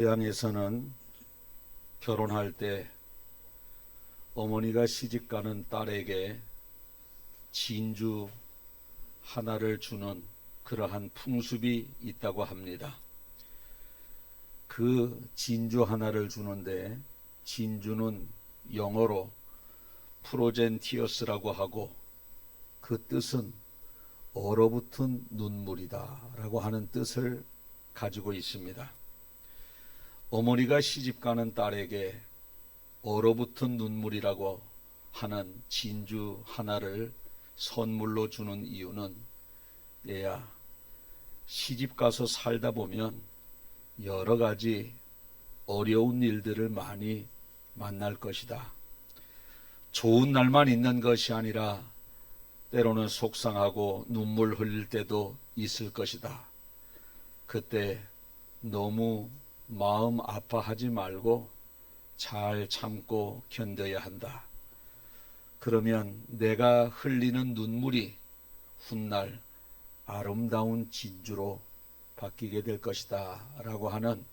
고향에서는 결혼할 때 어머니가 시집가는 딸에게 진주 하나를 주는 그러한 풍습이 있다고 합니다. 그 진주 하나를 주는데 진주는 영어로 프로젠티어스라고 하고 그 뜻은 얼어붙은 눈물이다 라고 하는 뜻을 가지고 있습니다. 어머니가 시집가는 딸에게 얼어붙은 눈물이라고 하는 진주 하나를 선물로 주는 이유는, 얘야, 시집가서 살다 보면 여러 가지 어려운 일들을 많이 만날 것이다. 좋은 날만 있는 것이 아니라 때로는 속상하고 눈물 흘릴 때도 있을 것이다. 그때 너무 마음 아파하지 말고 잘 참고 견뎌야 한다. 그러면 내가 흘리는 눈물이 훗날 아름다운 진주로 바뀌게 될 것이다 라고 하는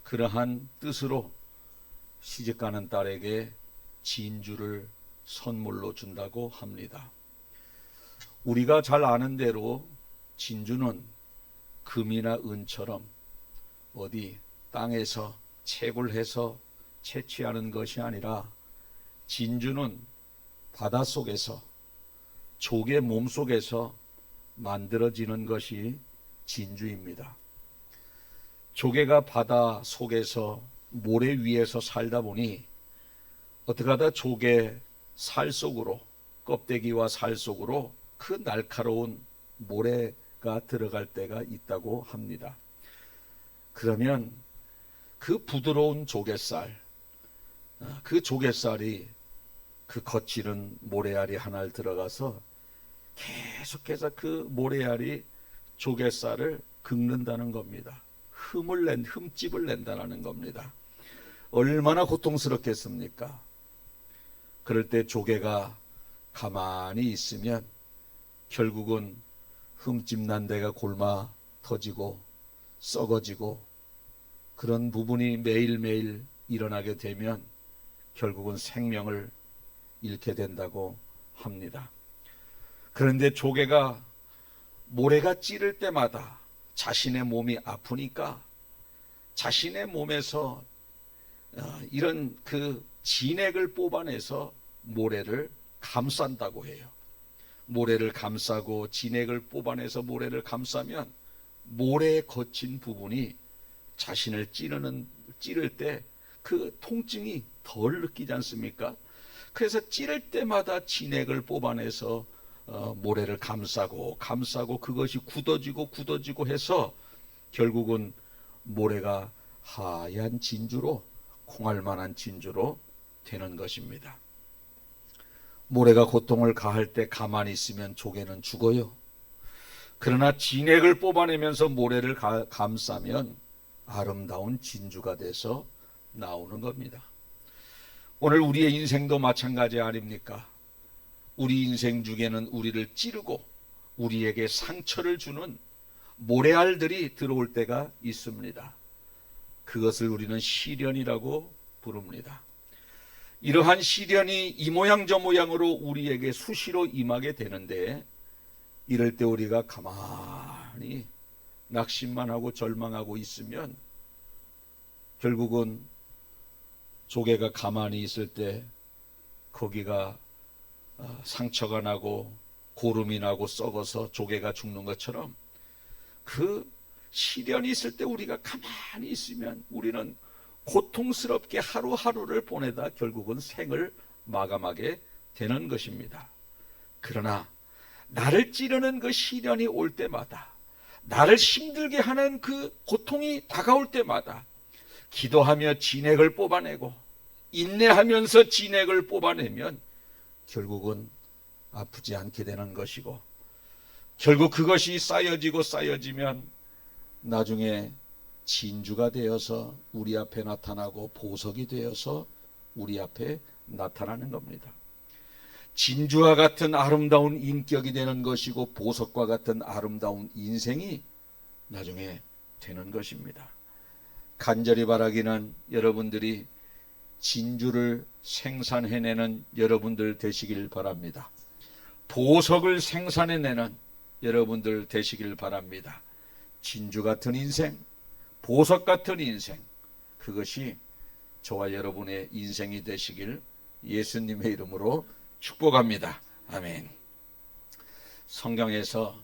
그러한 뜻으로 시집가는 딸에게 진주를 선물로 준다고 합니다. 우리가 잘 아는 대로 진주는 금이나 은처럼 어디 땅에서 채굴해서 채취하는 것이 아니라 진주는 바닷속에서 조개 몸속에서 만들어지는 것이 진주입니다. 조개가 바다 속에서 모래 위에서 살다 보니 어떻게 하다 조개 살 속으로, 껍데기와 살 속으로 그 날카로운 모래가 들어갈 때가 있다고 합니다. 그러면 그 부드러운 조갯살, 그 조갯살이 그 거칠은 모래알이 하나를 들어가서 계속해서 그 모래알이 조갯살을 긁는다는 겁니다. 흠집을 낸다는 겁니다. 얼마나 고통스럽겠습니까? 그럴 때 조개가 가만히 있으면 결국은 흠집 난 데가 골마 터지고 썩어지고 그런 부분이 매일매일 일어나게 되면 결국은 생명을 잃게 된다고 합니다. 그런데 조개가 모래가 찌를 때마다 자신의 몸이 아프니까 자신의 몸에서 이런 그 진액을 뽑아내서 모래를 감싼다고 해요. 모래를 감싸고 진액을 뽑아내서 모래를 감싸면 모래에 거친 부분이 자신을 찌를 때 그 통증이 덜 느끼지 않습니까? 그래서 찌를 때마다 진액을 뽑아내서 모래를 감싸고 그것이 굳어지고 해서 결국은 모래가 하얀 진주로, 콩알만한 진주로 되는 것입니다. 모래가 고통을 가할 때 가만히 있으면 조개는 죽어요. 그러나 진액을 뽑아내면서 모래를 감싸면 아름다운 진주가 돼서 나오는 겁니다. 오늘 우리의 인생도 마찬가지 아닙니까? 우리 인생 중에는 우리를 찌르고 우리에게 상처를 주는 모래알들이 들어올 때가 있습니다. 그것을 우리는 시련이라고 부릅니다. 이러한 시련이 이 모양 저 모양으로 우리에게 수시로 임하게 되는데, 이럴 때 우리가 가만히 낙심만 하고 절망하고 있으면 결국은 조개가 가만히 있을 때 거기가 상처가 나고 고름이 나고 썩어서 조개가 죽는 것처럼, 그 시련이 있을 때 우리가 가만히 있으면 우리는 고통스럽게 하루하루를 보내다 결국은 생을 마감하게 되는 것입니다. 그러나 나를 찌르는 그 시련이 올 때마다, 나를 힘들게 하는 그 고통이 다가올 때마다 기도하며 진액을 뽑아내고 인내하면서 진액을 뽑아내면 결국은 아프지 않게 되는 것이고, 결국 그것이 쌓여지면 나중에 진주가 되어서 우리 앞에 나타나고 보석이 되어서 우리 앞에 나타나는 겁니다. 진주와 같은 아름다운 인격이 되는 것이고 보석과 같은 아름다운 인생이 나중에 되는 것입니다. 간절히 바라기는 여러분들이 진주를 생산해내는 여러분들 되시길 바랍니다. 보석을 생산해내는 여러분들 되시길 바랍니다. 진주 같은 인생, 보석 같은 인생, 그것이 저와 여러분의 인생이 되시길 예수님의 이름으로 축복합니다. 아멘. 성경에서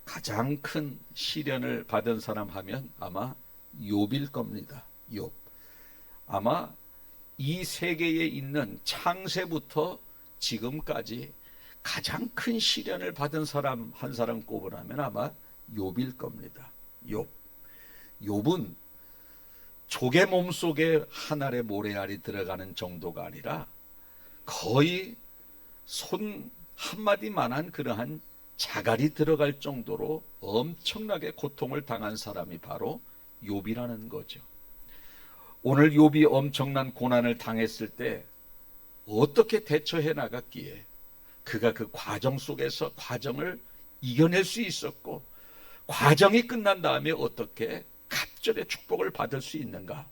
가장 큰 시련을 받은 사람 하면 아마 욥일 겁니다. 욥. 아마 이 세계에 있는 창세부터 지금까지 가장 큰 시련을 받은 사람 한 사람 꼽으라면 아마 욥일 겁니다. 욥. 욥은 조개 몸속에 한 알의 모래알이 들어가는 정도가 아니라 거의 손 한마디만한 그러한 자갈이 들어갈 정도로 엄청나게 고통을 당한 사람이 바로 욥이라는 거죠. 오늘 욥이 엄청난 고난을 당했을 때 어떻게 대처해 나갔기에 그가 그 과정 속에서 과정을 이겨낼 수 있었고, 과정이 끝난 다음에 어떻게 갑절의 축복을 받을 수 있는가?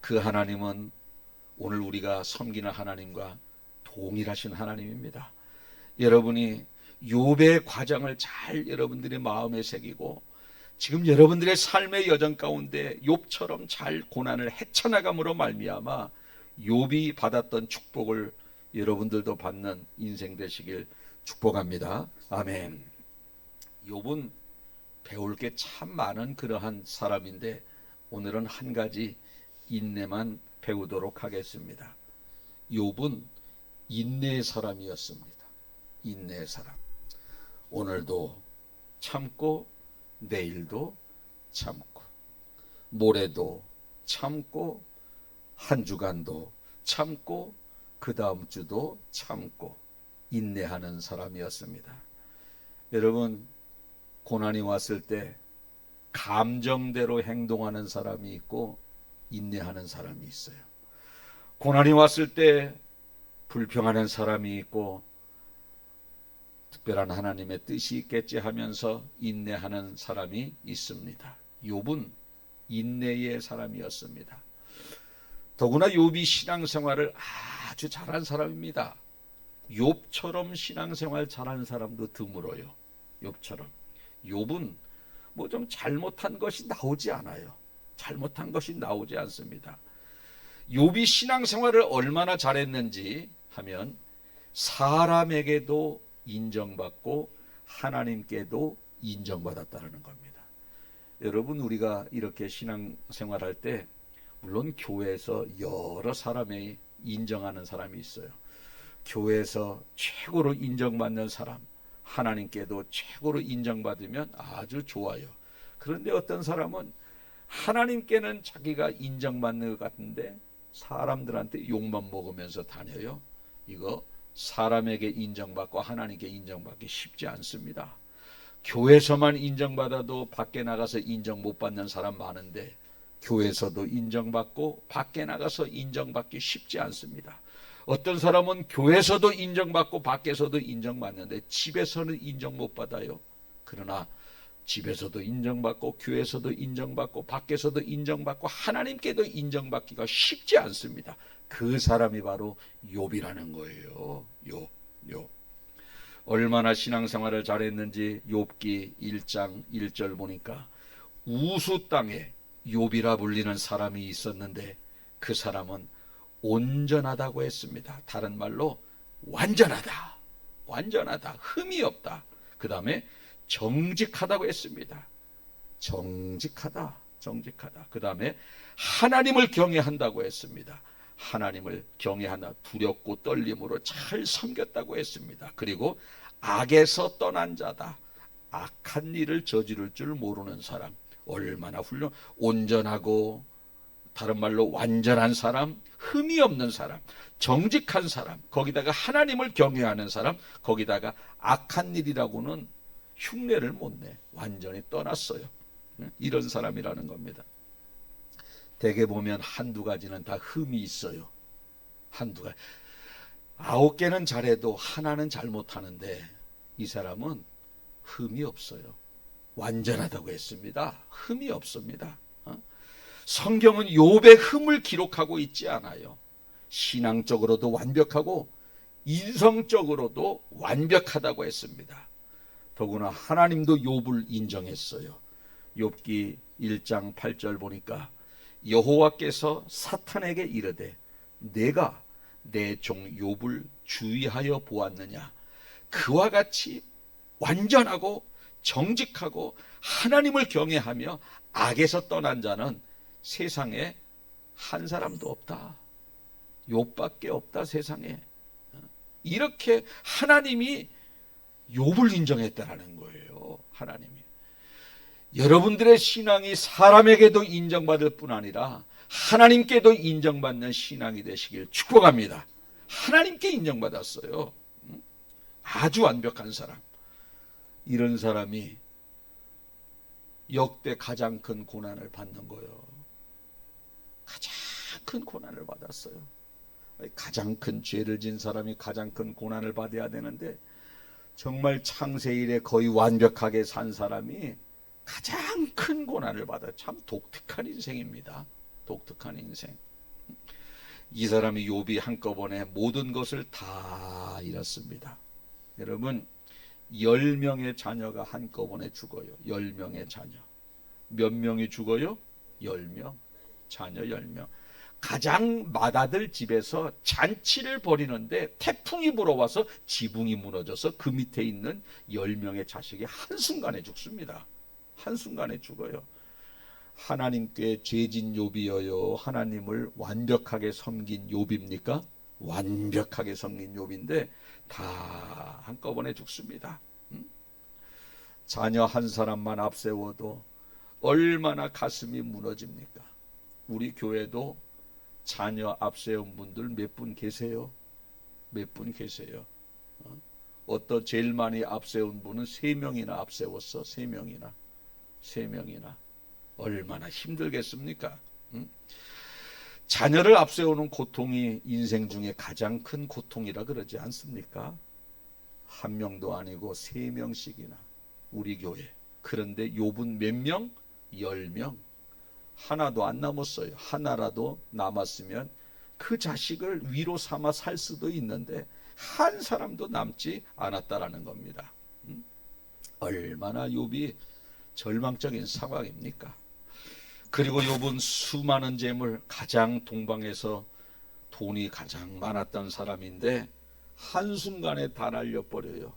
그 하나님은 오늘 우리가 섬기는 하나님과 동일하신 하나님입니다. 여러분이 욥의 과정을 잘 여러분들의 마음에 새기고 지금 여러분들의 삶의 여정 가운데 욥처럼 잘 고난을 헤쳐나감으로 말미암아 욥이 받았던 축복을 여러분들도 받는 인생 되시길 축복합니다. 아멘. 욥은 배울 게 참 많은 그러한 사람인데 오늘은 한 가지 인내만 배우도록 하겠습니다. 욥은 인내의 사람이었습니다. 인내의 사람. 오늘도 참고 내일도 참고 모레도 참고 한 주간도 참고 그 다음 주도 참고 인내하는 사람이었습니다. 여러분, 고난이 왔을 때 감정대로 행동하는 사람이 있고 인내하는 사람이 있어요. 고난이 왔을 때 불평하는 사람이 있고 특별한 하나님의 뜻이 있겠지 하면서 인내하는 사람이 있습니다. 욥은 인내의 사람이었습니다. 더구나 욥이 신앙생활을 아주 잘한 사람입니다. 욥처럼 신앙생활 잘한 사람도 드물어요. 욥처럼. 욥은 뭐 좀 잘못한 것이 나오지 않아요. 잘못한 것이 나오지 않습니다. 욥이 신앙생활을 얼마나 잘했는지 하면 사람에게도 인정받고 하나님께도 인정받았다는 겁니다. 여러분, 우리가 이렇게 신앙생활할 때 물론 교회에서 여러 사람이 인정하는 사람이 있어요. 교회에서 최고로 인정받는 사람, 하나님께도 최고로 인정받으면 아주 좋아요. 그런데 어떤 사람은 하나님께는 자기가 인정받는 것 같은데 사람들한테 욕만 먹으면서 다녀요. 이거 사람에게 인정받고 하나님께 인정받기 쉽지 않습니다. 교회에서만 인정받아도 밖에 나가서 인정 못 받는 사람 많은데 교회에서도 인정받고 밖에 나가서 인정받기 쉽지 않습니다. 어떤 사람은 교회에서도 인정받고 밖에서도 인정받는데 집에서는 인정 못 받아요. 그러나 집에서도 인정받고 교회에서도 인정받고 밖에서도 인정받고 하나님께도 인정받기가 쉽지 않습니다. 그 사람이 바로 욥이라는 거예요. 욥. 얼마나 신앙생활을 잘했는지 욥기 1장 1절 보니까 우수 땅에 욥이라 불리는 사람이 있었는데 그 사람은 온전하다고 했습니다. 다른 말로 완전하다. 흠이 없다. 그 다음에 정직하다고 했습니다. 정직하다. 그 다음에 하나님을 경외한다고 했습니다. 하나님을 경외하나 두렵고 떨림으로 잘 섬겼다고 했습니다. 그리고 악에서 떠난 자다. 악한 일을 저지를 줄 모르는 사람. 얼마나 온전하고 다른 말로 완전한 사람, 흠이 없는 사람, 정직한 사람, 거기다가 하나님을 경외하는 사람, 거기다가 악한 일이라고는 흉내를 못 내. 완전히 떠났어요. 이런 사람이라는 겁니다. 대개 보면 한두 가지는 다 흠이 있어요. 한두 가지. 9개는 잘해도 하나는 잘못하는데 이 사람은 흠이 없어요. 완전하다고 했습니다. 흠이 없습니다. 성경은 욥의 흠을 기록하고 있지 않아요. 신앙적으로도 완벽하고 인성적으로도 완벽하다고 했습니다. 더구나 하나님도 욥을 인정했어요. 욥기 1장 8절 보니까 여호와께서 사탄에게 이르되 내가 내 종 욥을 주의하여 보았느냐. 그와 같이 완전하고 정직하고 하나님을 경외하며 악에서 떠난 자는 세상에 한 사람도 없다. 욥밖에 없다 세상에. 이렇게 하나님이 욥을 인정했다라는 거예요. 하나님이. 여러분들의 신앙이 사람에게도 인정받을 뿐 아니라 하나님께도 인정받는 신앙이 되시길 축복합니다. 하나님께 인정받았어요. 아주 완벽한 사람. 이런 사람이 역대 가장 큰 고난을 받는 거예요. 가장 큰 고난을 받았어요. 가장 큰 죄를 진 사람이 가장 큰 고난을 받아야 되는데 정말 창세 이래 거의 완벽하게 산 사람이 가장 큰 고난을 받아요. 참 독특한 인생입니다. 독특한 인생. 이 사람이 욥이 한꺼번에 모든 것을 다 잃었습니다. 여러분 10명의 자녀가 한꺼번에 죽어요. 10명의 자녀. 몇 명이 죽어요? 10명. 자녀 10명. 가장 맏아들 집에서 잔치를 벌이는데 태풍이 불어와서 지붕이 무너져서 그 밑에 있는 10명의 자식이 한순간에 죽습니다. 한순간에 죽어요. 하나님께 죄진 욥이여요. 하나님을 완벽하게 섬긴 욥입니까? 완벽하게 섬긴 욥인데 다 한꺼번에 죽습니다. 자녀 한 사람만 앞세워도 얼마나 가슴이 무너집니까? 우리 교회도 자녀 앞세운 분들 몇 분 계세요? 몇 분 계세요? 어떤 제일 많이 앞세운 분은 3명이나 앞세웠어. 3명이나. 얼마나 힘들겠습니까? 자녀를 앞세우는 고통이 인생 중에 가장 큰 고통이라 그러지 않습니까? 한 명도 아니고 3명씩이나 우리 교회. 그런데 욥은 몇 명? 10명. 하나도 안 남았어요. 하나라도 남았으면 그 자식을 위로 삼아 살 수도 있는데 한 사람도 남지 않았다라는 겁니다. 얼마나 욥이 절망적인 상황입니까? 그리고 욥은 수많은 재물, 가장 동방에서 돈이 가장 많았던 사람인데 한순간에 다 날려버려요.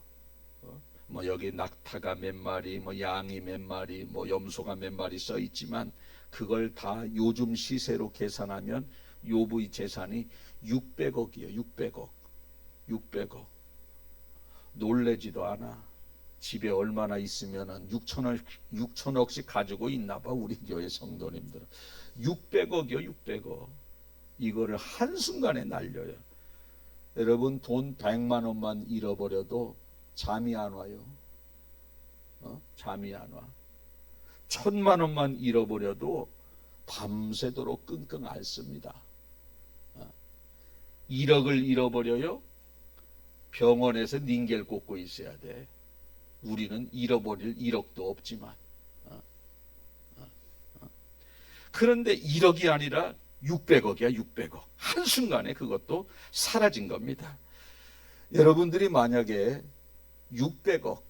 뭐 여기 낙타가 몇 마리, 뭐 양이 몇 마리, 뭐 염소가 몇 마리 써 있지만 그걸 다 요즘 시세로 계산하면 욥의 재산이 600억이에요. 600억. 놀래지도 않아. 집에 얼마나 있으면 6천억씩 가지고 있나 봐. 우리 교회 성도님들은 600억이요. 600억. 이거를 한순간에 날려요. 여러분 돈 100만 원만 잃어버려도 잠이 안 와요. 잠이 안 와. 1000만 원만 잃어버려도 밤새도록 끙끙 앓습니다. 1억을 잃어버려요. 병원에서 닌겔 꽂고 있어야 돼. 우리는 잃어버릴 1억도 없지만. 그런데 1억이 아니라 600억이야. 600억. 한순간에 그것도 사라진 겁니다. 여러분들이 만약에 600억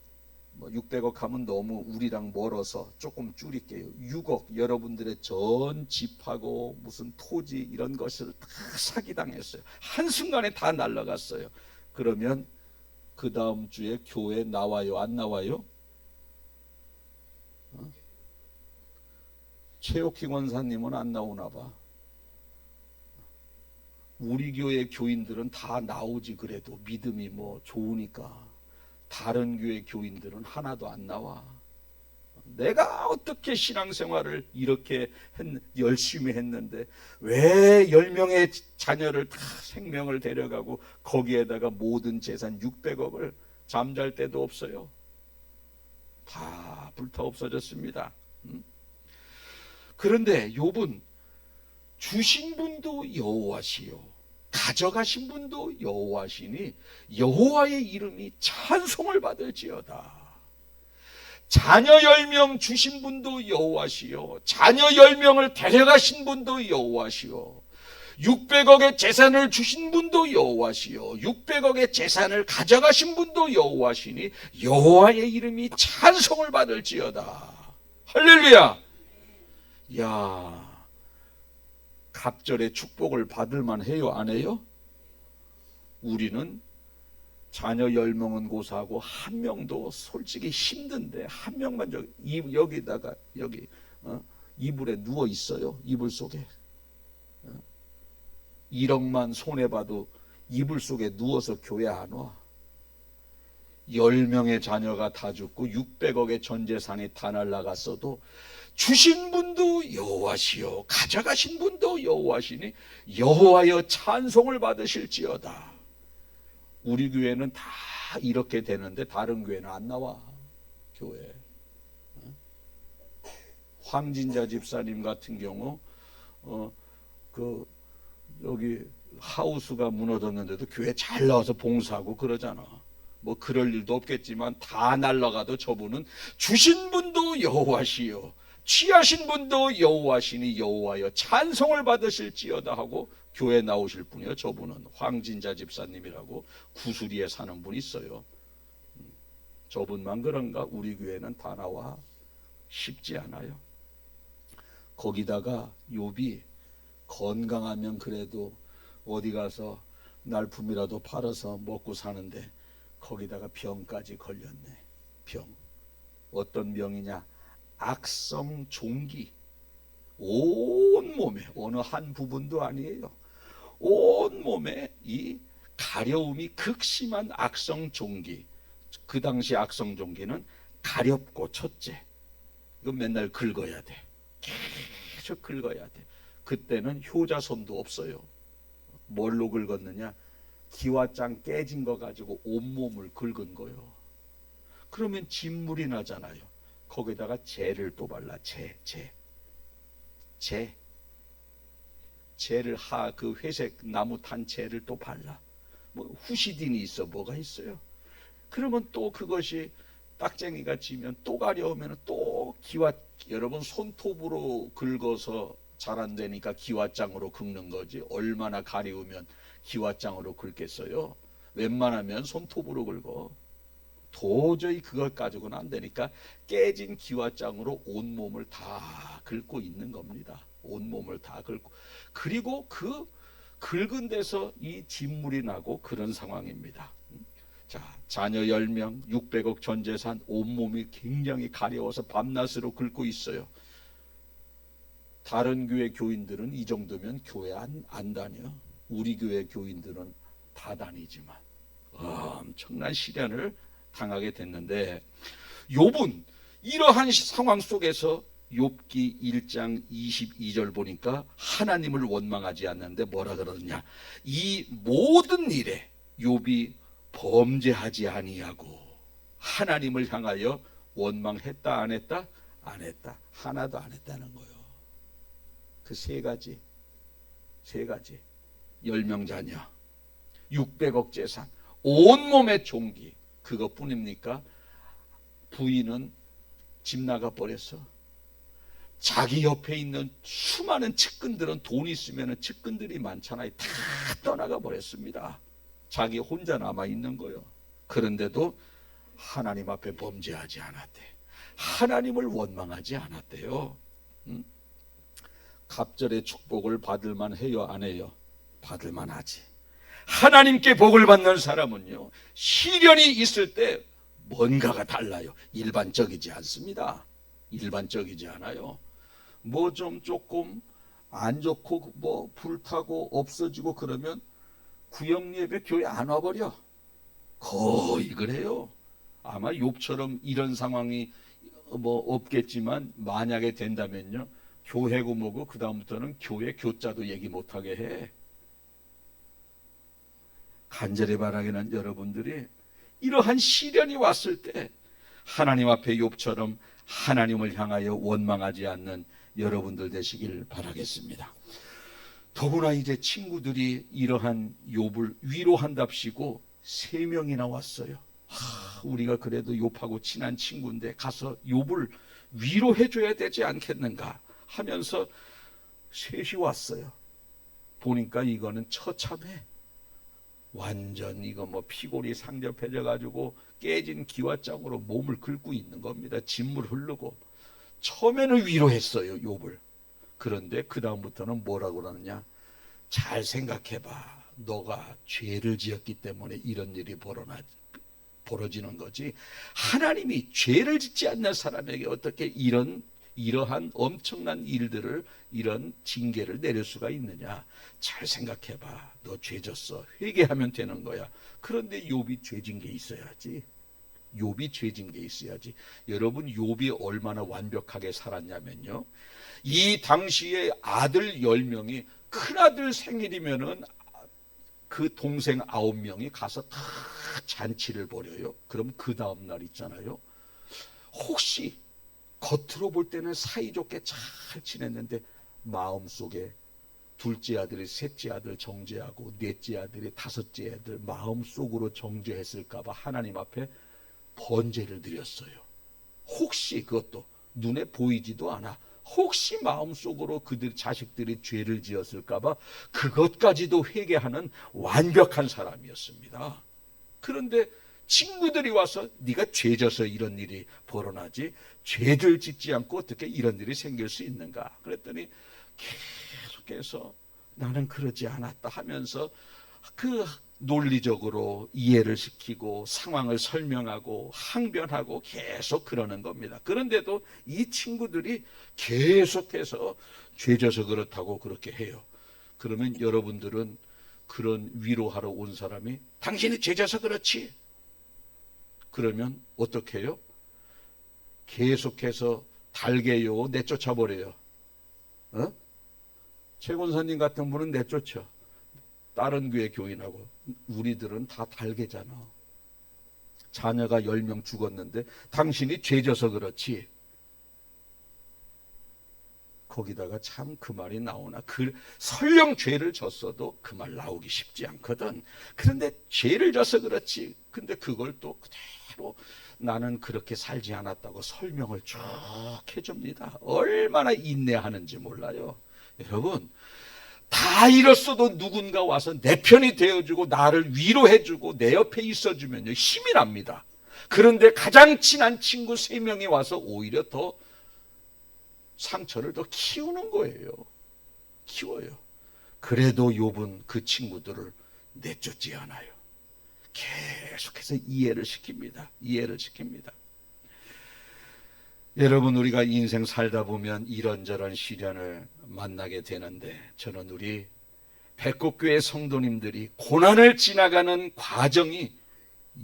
600억 하면 너무 우리랑 멀어서 조금 줄일게요. 6억 여러분들의 전 집하고 무슨 토지 이런 것을 다 사기당했어요. 한순간에 다 날아갔어요. 그러면 그 다음 주에 교회 나와요? 안 나와요? 최옥희 권사님은 안 나오나 봐. 우리 교회 교인들은 다 나오지. 그래도 믿음이 뭐 좋으니까. 다른 교회 교인들은 하나도 안 나와. 내가 어떻게 신앙생활을 이렇게 열심히 했는데 왜 10명의 자녀를 다 생명을 데려가고 거기에다가 모든 재산 600억을 잠잘 때도 없어요. 다 불타 없어졌습니다. 그런데 욥은 주신 분도 여호와시요 가져가신 분도 여호와시니 여호와의 이름이 찬송을 받을지어다. 자녀 10명 주신 분도 여호와시요, 자녀 10명을 데려가신 분도 여호와시요, 600억의 재산을 주신 분도 여호와시요, 600억의 재산을 가져가신 분도 여호와시니 여호와의 이름이 찬송을 받을지어다. 할렐루야. 야, 갑절의 축복을 받을만 해요, 안 해요? 우리는 자녀 10명은 고사하고 한 명도 솔직히 힘든데 한 명만 여기다가 여기 이불에 누워 있어요. 이불 속에 1억만 손해봐도 이불 속에 누워서 교회 안 와. 10명의 자녀가 다 죽고 600억의 전 재산이 다 날라갔어도 주신 분도 여호와시요, 가져가신 분도 여호와시니 여호와여 찬송을 받으실지어다. 우리 교회는 다 이렇게 되는데 다른 교회는 안 나와. 교회. 황진자 집사님 같은 경우 여기 하우스가 무너졌는데도 교회 잘 나와서 봉사하고 그러잖아. 뭐 그럴 일도 없겠지만 다 날라가도 저분은 주신 분도 여호와시요, 취하신 분도 여호와시니 여호와여 찬송을 받으실지어다 하고 교회 나오실 분이요. 저분은 황진자 집사님이라고 구수리에 사는 분이 있어요. 저분만 그런가? 우리 교회는 다 나와. 쉽지 않아요. 거기다가 욥이 건강하면 그래도 어디 가서 날품이라도 팔아서 먹고 사는데 거기다가 병까지 걸렸네. 병. 어떤 병이냐? 악성 종기. 온 몸에, 어느 한 부분도 아니에요. 온 몸에 이 가려움이 극심한 악성 종기. 그 당시 악성 종기는 가렵고 첫째, 이거 맨날 긁어야 돼. 계속 긁어야 돼. 그때는 효자손도 없어요. 뭘로 긁었느냐? 기와장 깨진 거 가지고 온몸을 긁은 거요. 그러면 진물이 나잖아요. 거기다가 재를 또 발라. 재를 그 회색 나무 탄 재를 또 발라. 뭐 후시딘이 있어, 뭐가 있어요. 그러면 또 그것이 딱쟁이가 지면 또 가려우면 또 여러분 손톱으로 긁어서 잘 안 되니까 기와장으로 긁는 거지. 얼마나 가려우면 기와장으로 긁겠어요. 웬만하면 손톱으로 긁어. 도저히 그것 가지고는 안 되니까 깨진 기와장으로 온몸을 다 긁고 있는 겁니다. 온몸을 다 긁고. 그리고 그 긁은 데서 이 진물이 나고 그런 상황입니다. 자, 자녀 10명, 600억 전 재산, 온몸이 굉장히 가려워서 밤낮으로 긁고 있어요. 다른 교회 교인들은 이 정도면 교회 안 다녀. 우리 교회 교인들은 다 다니지만 엄청난 시련을 당하게 됐는데, 욥은 이러한 상황 속에서 욥기 1장 22절 보니까 하나님을 원망하지 않는데 뭐라 그러느냐? 이 모든 일에 욥이 범죄하지 아니하고 하나님을 향하여 원망했다 안 했다? 안 했다. 하나도 안 했다는 거예요. 그 세 가지 10명 자녀, 600억 재산, 온몸의 종기, 그것뿐입니까? 부인은 집 나가 버렸어. 자기 옆에 있는 수많은 측근들은 돈 있으면 측근들이 많잖아요. 다 떠나가 버렸습니다. 자기 혼자 남아 있는 거예요. 그런데도 하나님 앞에 범죄하지 않았대. 하나님을 원망하지 않았대요. 갑절의 축복을 받을만 해요, 안 해요? 받을만 하지. 하나님께 복을 받는 사람은요, 시련이 있을 때 뭔가가 달라요. 일반적이지 않습니다. 일반적이지 않아요. 뭐 좀 조금 안 좋고 뭐 불타고 없어지고 그러면 구역예배 교회 안 와버려. 거의 그래요. 아마 욥처럼 이런 상황이 뭐 없겠지만 만약에 된다면요, 교회고 뭐고 그 다음부터는 교회 교자도 얘기 못하게 해. 간절히 바라기는 여러분들이 이러한 시련이 왔을 때 하나님 앞에 욥처럼 하나님을 향하여 원망하지 않는 여러분들 되시길 바라겠습니다. 더구나 이제 친구들이 이러한 욥을 위로한답시고 3명이나 왔어요. 우리가 그래도 욥하고 친한 친구인데 가서 욥을 위로해 줘야 되지 않겠는가 하면서 셋이 왔어요. 보니까 이거는 처참해. 완전 이거 뭐 피골이 상접해져 가지고 깨진 기와장으로 몸을 긁고 있는 겁니다. 진물 흐르고. 처음에는 위로했어요, 욥을. 그런데 그 다음부터는 뭐라고 그러느냐? 잘 생각해봐. 너가 죄를 지었기 때문에 이런 일이 벌어지는 거지. 하나님이 죄를 짓지 않는 사람에게 어떻게 이러한 엄청난 일들을, 이런 징계를 내릴 수가 있느냐? 잘 생각해봐. 너 죄 졌어. 회개하면 되는 거야. 그런데 욥이 죄진 게 있어야지. 욥이 죄진 게 있어야지. 여러분, 욥이 얼마나 완벽하게 살았냐면요, 이 당시에 아들 10명이, 큰아들 생일이면은 그 동생 9명이 가서 다 잔치를 벌여요. 그럼 그 다음날 있잖아요, 혹시 겉으로 볼 때는 사이좋게 잘 지냈는데 마음속에 둘째 아들이 셋째 아들 정죄하고 넷째 아들이 다섯째 아들 마음속으로 정죄했을까봐 하나님 앞에 번제를 드렸어요. 혹시 그것도 눈에 보이지도 않아. 혹시 마음속으로 그들 자식들이 죄를 지었을까봐 그것까지도 회개하는 완벽한 사람이었습니다. 그런데 친구들이 와서 네가 죄져서 이런 일이 벌어나지, 죄를 짓지 않고 어떻게 이런 일이 생길 수 있는가? 그랬더니 계속해서 나는 그러지 않았다 하면서 그 논리적으로 이해를 시키고 상황을 설명하고 항변하고 계속 그러는 겁니다. 그런데도 이 친구들이 계속해서 죄져서 그렇다고 그렇게 해요. 그러면 여러분들은 그런 위로하러 온 사람이 당신이 죄져서 그렇지, 그러면 어떻게 해요? 계속해서 달게요, 내쫓아버려요. 최 권사님 같은 분은 내쫓아. 다른 교회 교인하고. 우리들은 다 달게잖아. 자녀가 10명 죽었는데 당신이 죄져서 그렇지. 거기다가 참 그 말이 나오나. 설령 죄를 졌어도 그 말 나오기 쉽지 않거든. 그런데 죄를 져서 그렇지. 근데 그걸 또 그대로 나는 그렇게 살지 않았다고 설명을 쭉 해줍니다. 얼마나 인내하는지 몰라요. 여러분, 다 잃었어도 누군가 와서 내 편이 되어주고 나를 위로해주고 내 옆에 있어주면요, 힘이 납니다. 그런데 가장 친한 친구 3명이 와서 오히려 더 상처를 더 키우는 거예요. 키워요. 그래도 욥은 그 친구들을 내쫓지 않아요. 계속해서 이해를 시킵니다. 이해를 시킵니다. 여러분, 우리가 인생 살다 보면 이런저런 시련을 만나게 되는데, 저는 우리 백곡교회 성도님들이 고난을 지나가는 과정이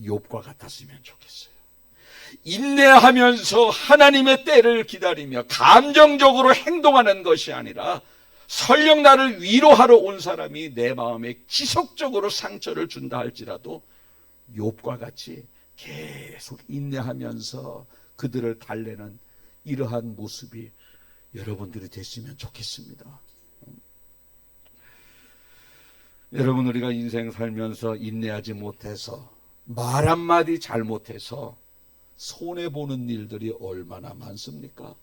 욥과 같았으면 좋겠어요. 인내하면서 하나님의 때를 기다리며 감정적으로 행동하는 것이 아니라, 설령 나를 위로하러 온 사람이 내 마음에 지속적으로 상처를 준다 할지라도 욥과 같이 계속 인내하면서 그들을 달래는 이러한 모습이 여러분들이 됐으면 좋겠습니다. 여러분, 우리가 인생 살면서 인내하지 못해서, 말 한마디 잘못해서 손해보는 일들이 얼마나 많습니까?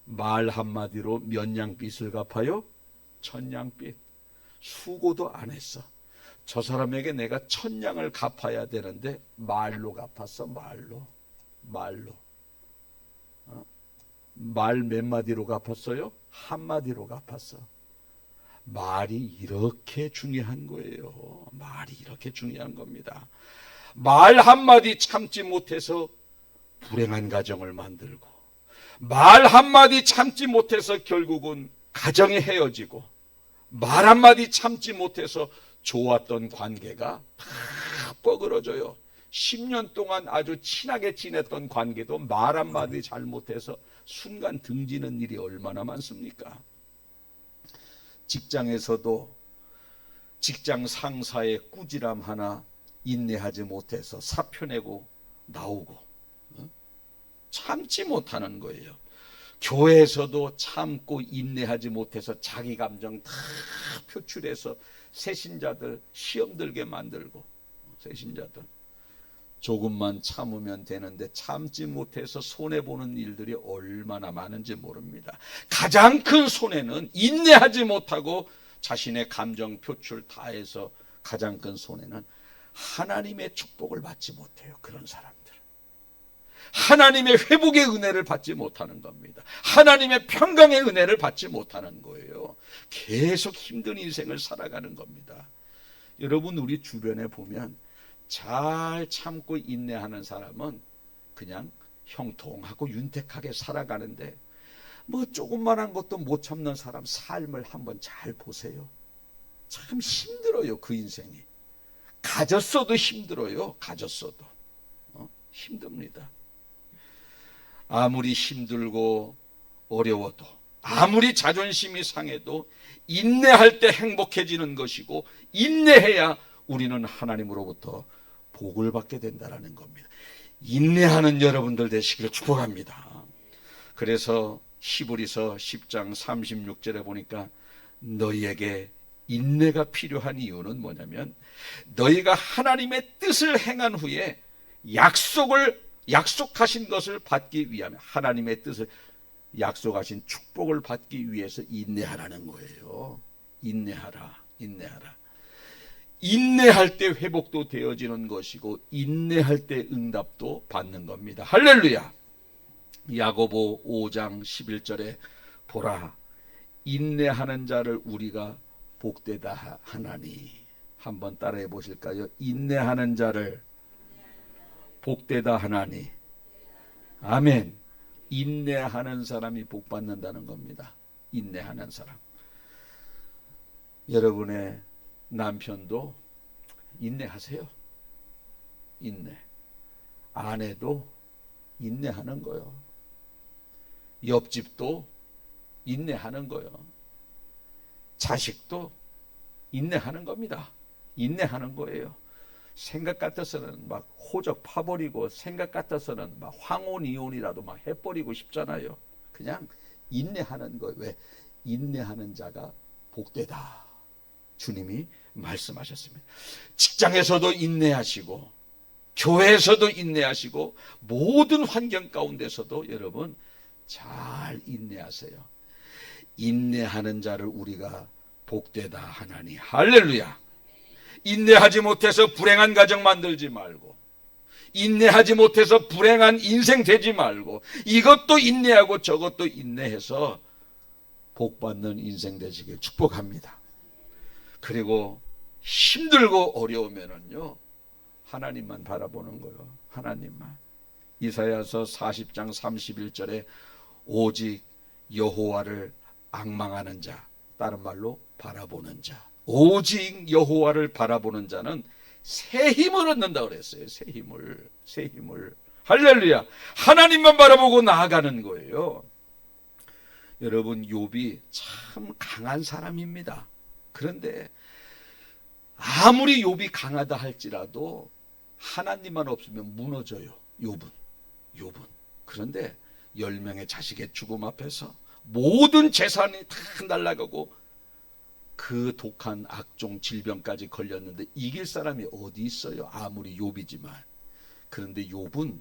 말 한마디로 몇 양빚을 갚아요? 1000양빚. 수고도 안 했어. 저 사람에게 내가 1000양을 갚아야 되는데 말로 갚았어. 말로. 말 몇 마디로 갚았어요? 한마디로 갚았어. 말이 이렇게 중요한 거예요. 말이 이렇게 중요한 겁니다. 말 한마디 참지 못해서 불행한 가정을 만들고, 말 한마디 참지 못해서 결국은 가정이 헤어지고, 말 한마디 참지 못해서 좋았던 관계가 다 뻐그러져요. 10년 동안 아주 친하게 지냈던 관계도 말 한마디 잘못해서 순간 등지는 일이 얼마나 많습니까? 직장에서도 직장 상사의 꾸지람 하나 인내하지 못해서 사표 내고 나오고, 참지 못하는 거예요. 교회에서도 참고 인내하지 못해서 자기 감정 다 표출해서 새신자들 시험 들게 만들고, 새신자들 조금만 참으면 되는데 참지 못해서 손해보는 일들이 얼마나 많은지 모릅니다. 가장 큰 손해는 인내하지 못하고 자신의 감정 표출 다 해서 가장 큰 손해는 하나님의 축복을 받지 못해요. 그런 사람들. 하나님의 회복의 은혜를 받지 못하는 겁니다. 하나님의 평강의 은혜를 받지 못하는 거예요. 계속 힘든 인생을 살아가는 겁니다. 여러분, 우리 주변에 보면 잘 참고 인내하는 사람은 그냥 형통하고 윤택하게 살아가는데, 뭐 조금만한 것도 못 참는 사람 삶을 한번 잘 보세요. 참 힘들어요. 그 인생이 가졌어도 힘들어요. 가졌어도 힘듭니다. 아무리 힘들고 어려워도, 아무리 자존심이 상해도 인내할 때 행복해지는 것이고, 인내해야 우리는 하나님으로부터 복을 받게 된다는 겁니다. 인내하는 여러분들 되시기를 축복합니다. 그래서 히브리서 10장 36절에 보니까 너희에게 인내가 필요한 이유는 뭐냐면, 너희가 하나님의 뜻을 행한 후에 약속하신 것을 받기 위하면, 하나님의 뜻을 약속하신 축복을 받기 위해서 인내하라는 거예요. 인내하라. 인내할 때 회복도 되어지는 것이고, 인내할 때 응답도 받는 겁니다. 할렐루야. 야고보 5장 11절에 보라, 인내하는 자를 우리가 복되다 하나니. 한번 따라해 보실까요? 인내하는 자를 복되다 하나니. 아멘. 인내하는 사람이 복받는다는 겁니다. 인내하는 사람. 여러분의 남편도 인내하세요. 인내. 아내도 인내하는 거요. 옆집도 인내하는 거요. 자식도 인내하는 겁니다. 인내하는 거예요. 생각 같아서는 막 호적 파버리고, 생각 같아서는 막 황혼 이혼이라도 막 해버리고 싶잖아요. 그냥 인내하는 거예요. 왜? 인내하는 자가 복되다. 주님이 말씀하셨습니다. 직장에서도 인내하시고, 교회에서도 인내하시고, 모든 환경 가운데서도 여러분 잘 인내하세요. 인내하는 자를 우리가 복되다 하나니. 할렐루야. 인내하지 못해서 불행한 가정 만들지 말고, 인내하지 못해서 불행한 인생 되지 말고, 이것도 인내하고 저것도 인내해서 복받는 인생 되시길 축복합니다. 그리고 힘들고 어려우면은요, 하나님만 바라보는 거예요. 하나님만. 이사야서 40장 31절에 오직 여호와를 앙망하는 자, 다른 말로 바라보는 자, 오직 여호와를 바라보는 자는 새 힘을 얻는다 그랬어요. 새 힘을. 할렐루야. 하나님만 바라보고 나아가는 거예요. 여러분, 욥이 참 강한 사람입니다. 그런데 아무리 욥이 강하다 할지라도 하나님만 없으면 무너져요. 욥은. 그런데 10명의 자식의 죽음 앞에서 모든 재산이 다 날아가고 그 독한 악종 질병까지 걸렸는데 이길 사람이 어디 있어요? 아무리 욥이지만. 그런데 욥은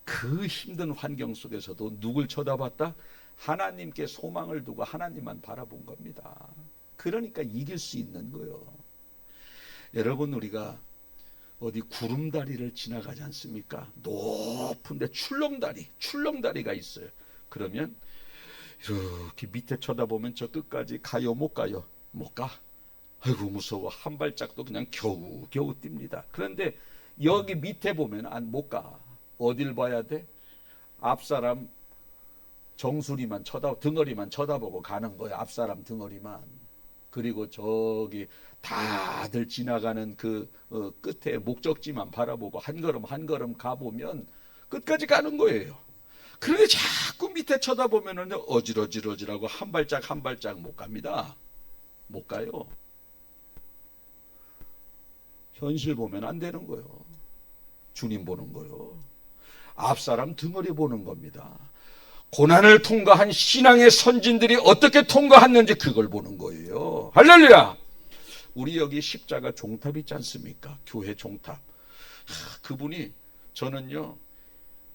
그 힘든 환경 속에서도 누굴 쳐다봤다? 하나님께 소망을 두고 하나님만 바라본 겁니다. 그러니까 이길 수 있는 거예요. 여러분, 우리가 어디 구름다리를 지나가지 않습니까? 높은데 출렁다리가 있어요. 그러면 이렇게 밑에 쳐다보면 저 끝까지 가요? 못 가요? 못 가. 아이고 무서워. 한 발짝도 그냥 겨우 뜁니다. 그런데 여기 밑에 보면 못 가. 어딜 봐야 돼? 앞사람 정수리만 등어리만 쳐다보고 가는 거예요. 앞사람 등어리만. 그리고 저기 다들 지나가는 그 끝에 목적지만 바라보고 한 걸음 가보면 끝까지 가는 거예요. 그런데 자꾸 밑에 쳐다보면은 어질어질하고 한 발짝 못 갑니다. 못 가요. 현실 보면 안 되는 거예요. 주님 보는 거예요. 앞사람 등어리 보는 겁니다. 고난을 통과한 신앙의 선진들이 어떻게 통과했는지 그걸 보는 거예요. 할렐루야. 우리 여기 십자가 종탑 있지 않습니까? 교회 종탑. 그분이 저는요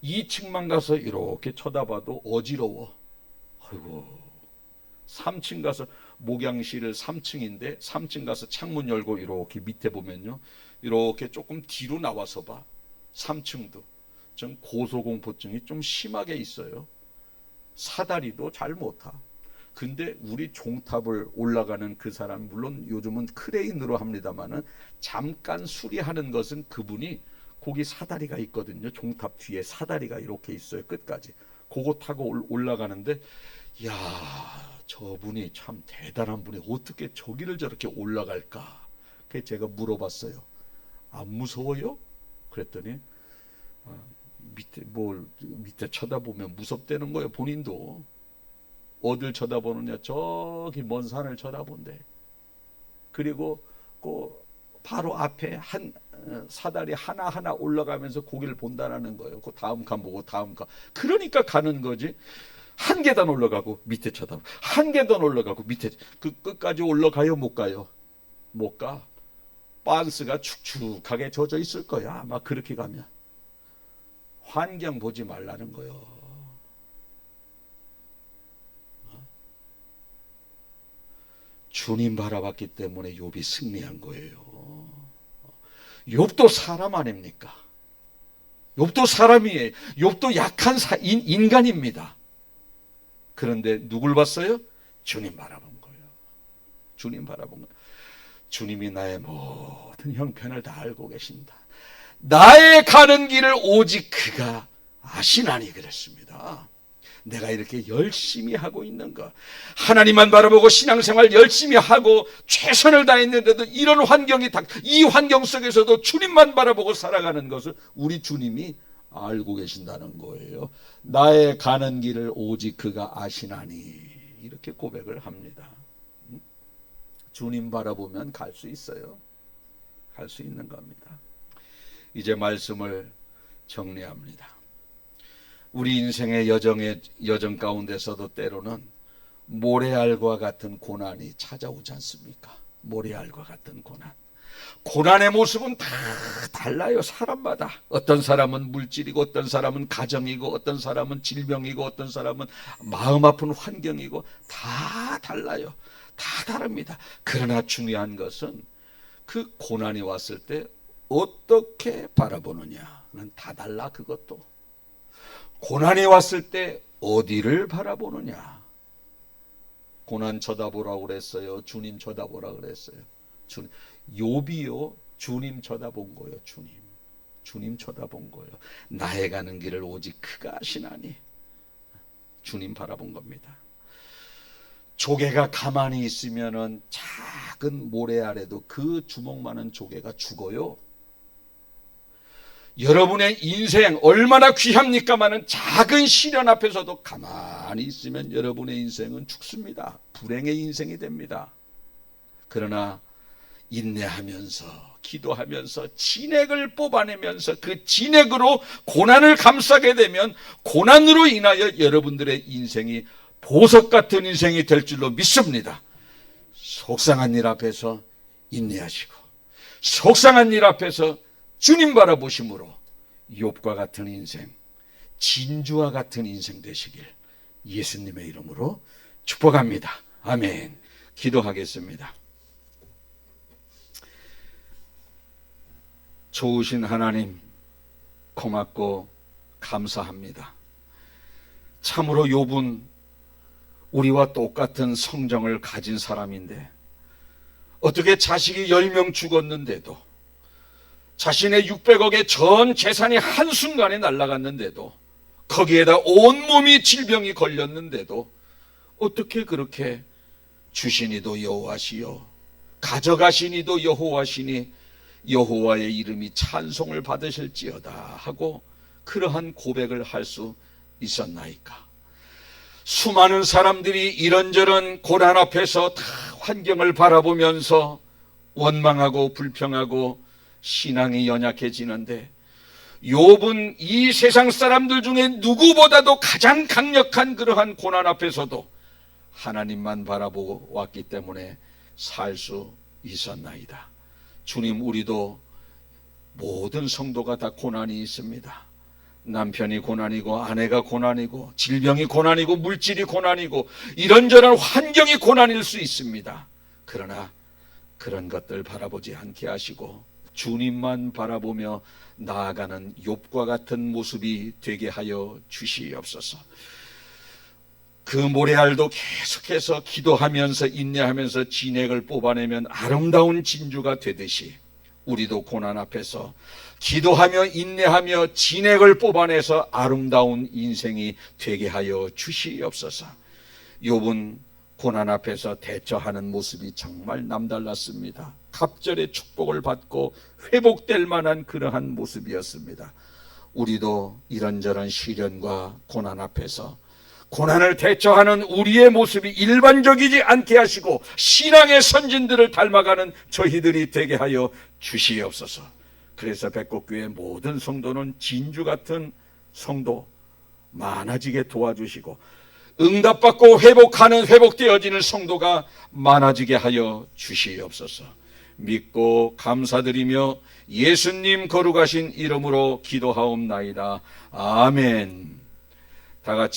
2층만 가서 이렇게 쳐다봐도 어지러워. 아이고 3층 가서 목양실을 3층인데 3층 가서 창문 열고 이렇게 밑에 보면요 이렇게 조금 뒤로 나와서 봐. 3층도 전 고소공포증이 좀 심하게 있어요. 사다리도 잘 못 타. 근데 우리 종탑을 올라가는 그 사람, 물론 요즘은 크레인으로 합니다만은 잠깐 수리하는 것은 그분이 거기 사다리가 있거든요. 종탑 뒤에 사다리가 이렇게 있어요. 끝까지. 그거 타고 올라가는데 야, 저분이 참 대단한 분이 어떻게 저기를 저렇게 올라갈까? 그래서 제가 물어봤어요. 안 무서워요? 그랬더니 밑에 쳐다보면 무섭다는 거예요. 본인도. 어딜 쳐다보느냐? 저기 먼 산을 쳐다본대. 그리고 그 바로 앞에 한 사다리 하나하나 올라가면서 고기를 본다라는 거예요. 그 다음 칸 보고 다음 칸. 그러니까 가는 거지. 한 계단 올라가고 밑에 쳐다보고 한 계단 올라가고 밑에 그 끝까지 올라가요? 못 가요? 못 가. 빤스가 축축하게 젖어 있을 거야. 아마 그렇게 가면. 환경 보지 말라는 거요. 주님 바라봤기 때문에 욥이 승리한 거예요. 욥도 사람 아닙니까? 욥도 사람이에요. 욥도 약한 인간입니다. 그런데 누굴 봤어요? 주님 바라본 거예요. 주님 바라본 거예요. 주님이 나의 모든 형편을 다 알고 계신다. 나의 가는 길을 오직 그가 아시나니 그랬습니다. 내가 이렇게 열심히 하고 있는 거, 하나님만 바라보고 신앙생활 열심히 하고 최선을 다했는데도 이런 환경이 이 환경 속에서도 주님만 바라보고 살아가는 것을 우리 주님이 알고 계신다는 거예요. 나의 가는 길을 오직 그가 아시나니 이렇게 고백을 합니다. 주님 바라보면 갈 수 있어요. 갈 수 있는 겁니다. 이제 말씀을 정리합니다. 우리 인생의 여정 가운데서도 때로는 모래알과 같은 고난이 찾아오지 않습니까? 모래알과 같은 고난. 고난의 모습은 다 달라요. 사람마다. 어떤 사람은 물질이고 어떤 사람은 가정이고 어떤 사람은 질병이고 어떤 사람은 마음 아픈 환경이고 다 달라요. 다 다릅니다. 그러나 중요한 것은 그 고난이 왔을 때 어떻게 바라보느냐는 다 달라. 그것도 고난이 왔을 때 어디를 바라보느냐. 고난 쳐다보라고 그랬어요? 주님 쳐다보라고 그랬어요? 욥이요 주님 쳐다본 거예요. 주님 쳐다본 거예요. 나의 가는 길을 오직 그가 아시나니. 주님 바라본 겁니다. 조개가 가만히 있으면은 작은 모래 아래도 그 주먹만한 조개가 죽어요. 여러분의 인생 얼마나 귀합니까마는 작은 시련 앞에서도 가만히 있으면 여러분의 인생은 죽습니다. 불행의 인생이 됩니다. 그러나 인내하면서 기도하면서 진액을 뽑아내면서 그 진액으로 고난을 감싸게 되면 고난으로 인하여 여러분들의 인생이 보석 같은 인생이 될 줄로 믿습니다. 속상한 일 앞에서 인내하시고 속상한 일 앞에서 주님 바라보심으로 욥과 같은 인생, 진주와 같은 인생 되시길 예수님의 이름으로 축복합니다. 아멘. 기도하겠습니다. 좋으신 하나님 고맙고 감사합니다. 참으로 욥은 우리와 똑같은 성정을 가진 사람인데 어떻게 자식이 10명 죽었는데도 자신의 600억의 전 재산이 한순간에 날아갔는데도 거기에다 온몸이 질병이 걸렸는데도 어떻게 그렇게 주시니도 여호와시요 가져가시니도 여호와시니 여호와의 이름이 찬송을 받으실지어다 하고 그러한 고백을 할 수 있었나이까. 수많은 사람들이 이런저런 고난 앞에서 다 환경을 바라보면서 원망하고 불평하고 신앙이 연약해지는데 욥은 이 세상 사람들 중에 누구보다도 가장 강력한 그러한 고난 앞에서도 하나님만 바라보고 왔기 때문에 살 수 있었나이다. 주님, 우리도 모든 성도가 다 고난이 있습니다. 남편이 고난이고 아내가 고난이고 질병이 고난이고 물질이 고난이고 이런저런 환경이 고난일 수 있습니다. 그러나 그런 것들 바라보지 않게 하시고 주님만 바라보며 나아가는 욥과 같은 모습이 되게 하여 주시옵소서. 그 모래알도 계속해서 기도하면서 인내하면서 진액을 뽑아내면 아름다운 진주가 되듯이 우리도 고난 앞에서 기도하며 인내하며 진액을 뽑아내서 아름다운 인생이 되게 하여 주시옵소서. 욥은 고난 앞에서 대처하는 모습이 정말 남달랐습니다. 갑절의 축복을 받고 회복될 만한 그러한 모습이었습니다. 우리도 이런저런 시련과 고난 앞에서 고난을 대처하는 우리의 모습이 일반적이지 않게 하시고 신앙의 선진들을 닮아가는 저희들이 되게 하여 주시옵소서. 그래서 백곡교회 모든 성도는 진주 같은 성도 많아지게 도와주시고 응답받고 회복되어지는 성도가 많아지게 하여 주시옵소서. 믿고 감사드리며 예수님 거룩하신 이름으로 기도하옵나이다. 아멘. 다 같이